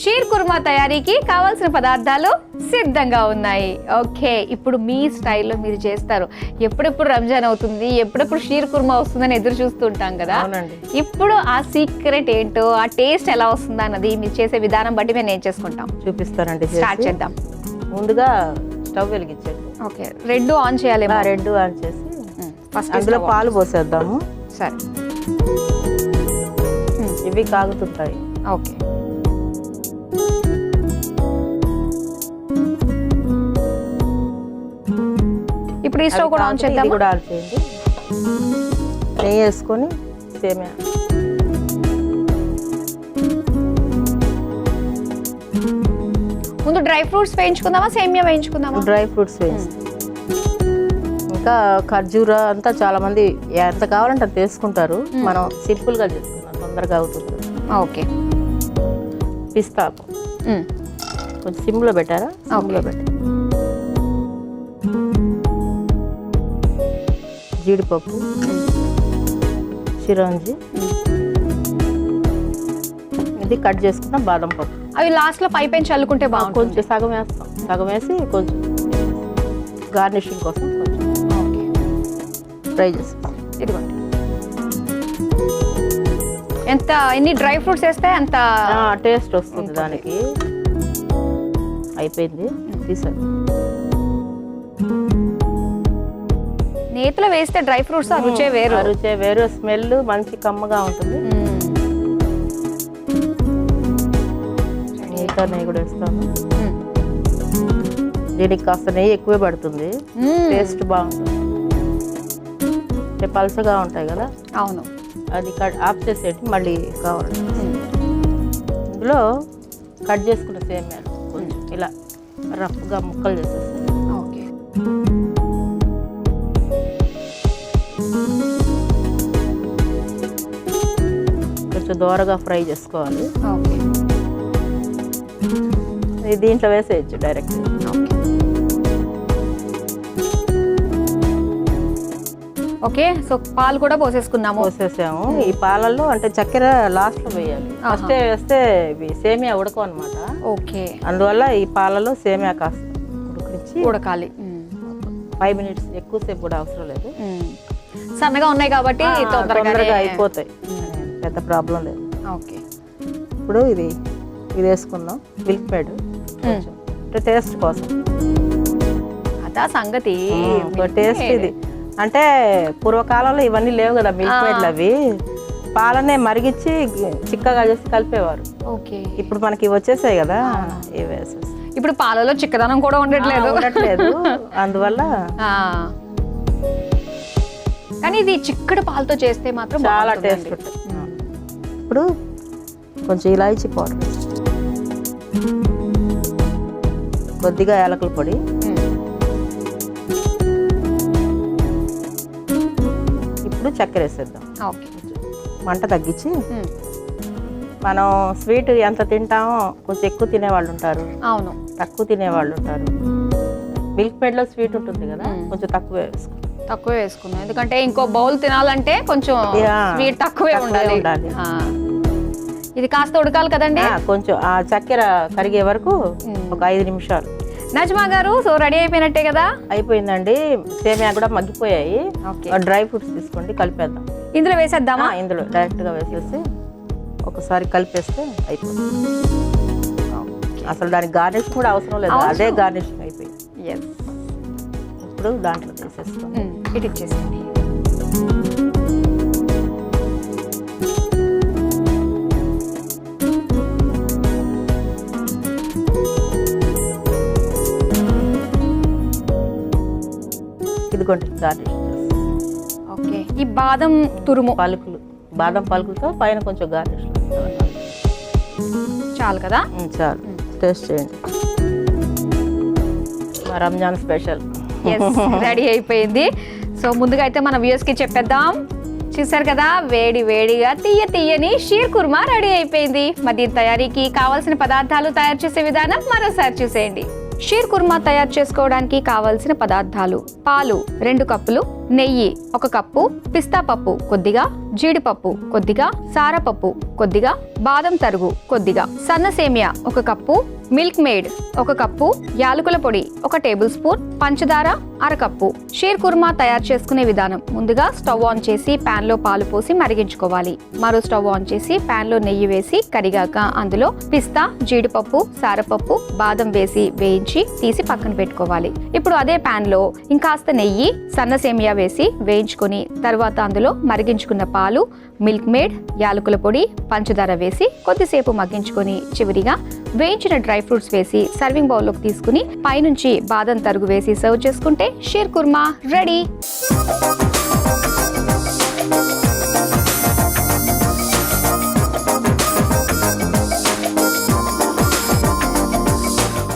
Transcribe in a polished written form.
Shear kurma తయారీకి కావాల్సిన పదార్థాలు సిద్ధంగా ఉన్నాయి. ఓకే, ఇప్పుడు మీ స్టైల్లో మీరు చేస్తారు. ఎప్పుడెప్పుడు రంజాన్ అవుతుంది, ఎప్పుడెప్పుడు షీర్ కుర్మా వస్తుందని ఎదురు చూస్తుంటాం కదా. ఇప్పుడు ఆ సీక్రెట్ ఏంటో, ఆ టేస్ట్ ఎలా వస్తుందా అన్నది మీరు చేసే విధానం బట్టి మేము నేర్చేసుకుంటాం. చూపిస్తానండి. స్టార్ట్ చేద్దాం. ముందుగా స్టవ్ వెలిగించండి. ఓకే, రెండు ఆన్ చేయాలి. రెండు ఆన్ చేసి ఫస్ట్ అందులో పాలు పోసేద్దాము. సరే, ఇవి కాగుతుంటాయి. ఓకే, ఇప్పుడు ఈ స్టవ్ కూడా ఆన్ చేద్దాం. కూడా ఆన్ చేయండి. నెయ్యి వేసుకొని సేమియా ముందు డ్రై ఫ్రూట్స్ వేయించుకుందామా, సేమియా వేయించుకుందామా? డ్రై ఫ్రూట్స్ వేసి ఇంకా ఖర్జూర అంతా చాలా మంది ఎంత కావాలంటే అది తీసుకుంటారు. మనం సింపుల్ గా చేసుకున్నాం, తొందరగా అవుతుంది. ఓకే, పిస్తా కొంచెం సిమ్లో పెట్టారా? సిమ్లో పెట్టారు. జీడిపప్పు, చిరంజి, ఇది కట్ చేసుకున్న బాదం పప్పు. అవి లాస్ట్ లో పైపైన చల్లుకుంటే బాగుంటుంది. కొంచెం సగం వేస్తాం, సగం వేసి కొంచెం గార్నిషింగ్ కోసం కొంచెం ఫ్రై చేస్తాం. ఇదిగోండి, ఎన్ని డ్రై ఫ్రూట్స్ వేస్తే అంత టేస్ట్ వస్తుంది దానికి. అయిపోయింది, తీసాను. నేతిలో వేస్తే డ్రై ఫ్రూట్స్ రుచే వేరు. రుచే వేరు, స్మెల్ మంచి కమ్మగా ఉంటుంది. ఇంకా నెయ్యి కూడా వేస్తాను. దీనికి కాస్త నెయ్యి ఎక్కువే పడుతుంది, టేస్ట్ బాగుంటుంది. పల్సగా ఉంటాయి కదా. అవును, అది ఆఫ్ చేసేటి మళ్ళీ కావాలంటే. ఇందులో కట్ చేసుకున్న సేమియాలు కొంచెం ఇలా రఫ్గా ముక్కలు చేసేస్తాను. ఓకే, కొంచెం దోరగా ఫ్రై చేసుకోవాలి. ఓకే, దీంట్లో వేసేయచ్చు డైరెక్ట్. ఓకే, సో పాలు కూడా పోసేసుకున్నాము. పోసేసాము. ఈ పాలల్లో అంటే చక్కెర లాస్ట్ లో వేయాలి, ఫస్ట్ వేస్తే ఇవి సేమియా ఉడకం అనమాట. ఓకే, అందువల్ల ఈ పాలలో సేమియా కాస్త ఉడకాలి. 5 minutes, ఎక్కువసేపు కూడా అవసరం లేదు. సన్నగా ఉన్నాయి కాబట్టి తొందరగా అయిపోతాయి, పెద్ద ప్రాబ్లం లేదు. ఓకే, ఇప్పుడు ఇది వేసుకుందాం. మిల్క్ మేడ్ అంటే టేస్ట్ కోసం. అదా సంగతి, టేస్ట్ ఇది. అంటే పూర్వకాలంలో ఇవన్నీ లేవు కదా, మిల్క్ మేడ్లు. అవి పాలనే మరిగించి చిక్కగా చేసి కలిపేవారు. ఓకే, ఇప్పుడు మనకి ఇవి వచ్చేసాయి కదా, ఇవి వేసేసి. ఇప్పుడు పాలలో చిక్కదనం కూడా ఉండట్లేదు. అందువల్ల కానీ ఇది చిక్కటి పాలతో చేస్తే మాత్రం చాలా టేస్ట్ ఉంటుంది. ఇప్పుడు కొంచెం ఇలాచీ పౌడర్, కొద్దిగా యాలకుల పొడి, ఇప్పుడు చక్కెర వేసేద్దాం. ఓకే, మంట తగ్గించి. మనం స్వీట్ ఎంత తింటామో కొంచెం ఎక్కువ తినేవాళ్ళు ఉంటారు, అవును, తక్కువ తినేవాళ్ళు ఉంటారు. మిల్క్ మేడ్లో స్వీట్ ఉంటుంది కదా, కొంచెం తక్కువే వేసుకున్నాం. ఎందుకంటే ఇంకో బౌల్ తినాలంటే కొంచెం స్వీట్ తక్కువే ఉండాలి. ఇది కాస్త ఉడకాలి కదండి. కొంచెం ఆ చక్కెర కరిగే వరకు ఒక 5 నిమిషాలు. నజ్మా గారు, సో రెడీ అయిపోయినట్టే కదా? అయిపోయిందండి. సేమియా కూడా మగ్గిపోయాయి. డ్రై ఫ్రూట్స్ తీసుకోండి, కలిపేద్దాం. ఇందులో వేసేద్దామా? ఇందులో డైరెక్ట్ గా వేసేసి ఒకసారి కలిపేస్తే అయిపోతుంది. అసలు దానికి గార్నిష్ కూడా అవసరం లేదు, అదే గార్నిషింగ్ అయిపోయింది. ఇప్పుడు దాంట్లో తీసేస్తాం. ఇటు ఇచ్చేసేయండి. ఇదిగోండి గార్నిష్. ఓకే, ఈ బాదం తురుము బాదం పలుకులతో పైన కొంచెం గార్నిష్ చాలు కదా? చాలు. టేస్ట్ చేయండి. రంజాన్ స్పెషల్ రెడీ అయిపోయింది. సో ముందుగా అయితే మన వ్యూయర్స్ కి చెప్పేద్దాం. చూసారు కదా, వేడి వేడిగా తీయని షీర్ కుర్మా రెడీ అయిపోయింది. మరి దీని తయారీకి కావాల్సిన పదార్థాలు, తయారు చేసే విధానం మరోసారి చూసేయండి. షీర్ కుర్మా తయారు చేసుకోవడానికి కావలసిన పదార్థాలు: పాలు 2 కప్పులు, నెయ్యి 1 కప్పు, పిస్తా పప్పు కొద్దిగా, జీడిపప్పు కొద్దిగా, సారపప్పు కొద్దిగా, బాదం తరుగు కొద్దిగా, సన్న సేమియా 1 కప్పు, మిల్క్ మేడ్ 1 కప్పు, యాలకుల పొడి 1 టేబుల్ స్పూన్, పంచదార 1/2 కప్పు. షీర్ కుర్మా తయారు చేసుకునే విధానం: ముందుగా స్టవ్ ఆన్ చేసి పాన్ లో పాలు పోసి మరిగించుకోవాలి. మరో స్టవ్ ఆన్ చేసి పాన్ లో నెయ్యి వేసి కరిగాక అందులో పిస్తా, జీడిపప్పు, సారపప్పు, బాదం వేసి వేయించి తీసి పక్కన పెట్టుకోవాలి. ఇప్పుడు అదే పాన్ లో ఇంకాస్త నెయ్యి, సన్న సేమియా వేసి వేయించుకొని తర్వాత అందులో మరిగించుకున్న పాలు, మిల్క్ మేడ్, యాలకుల పొడి, పంచదార వేసి కొద్దిసేపు మగ్గించుకొని చివరిగా వేయించిన డ్రై ఫ్రూట్స్ వేసి సర్వింగ్ బౌల్లోకి తీసుకుని పైనుంచి బాదం తరుగు వేసి సర్వ్ చేసుకుంటే షీర్ కుర్మా రెడీ.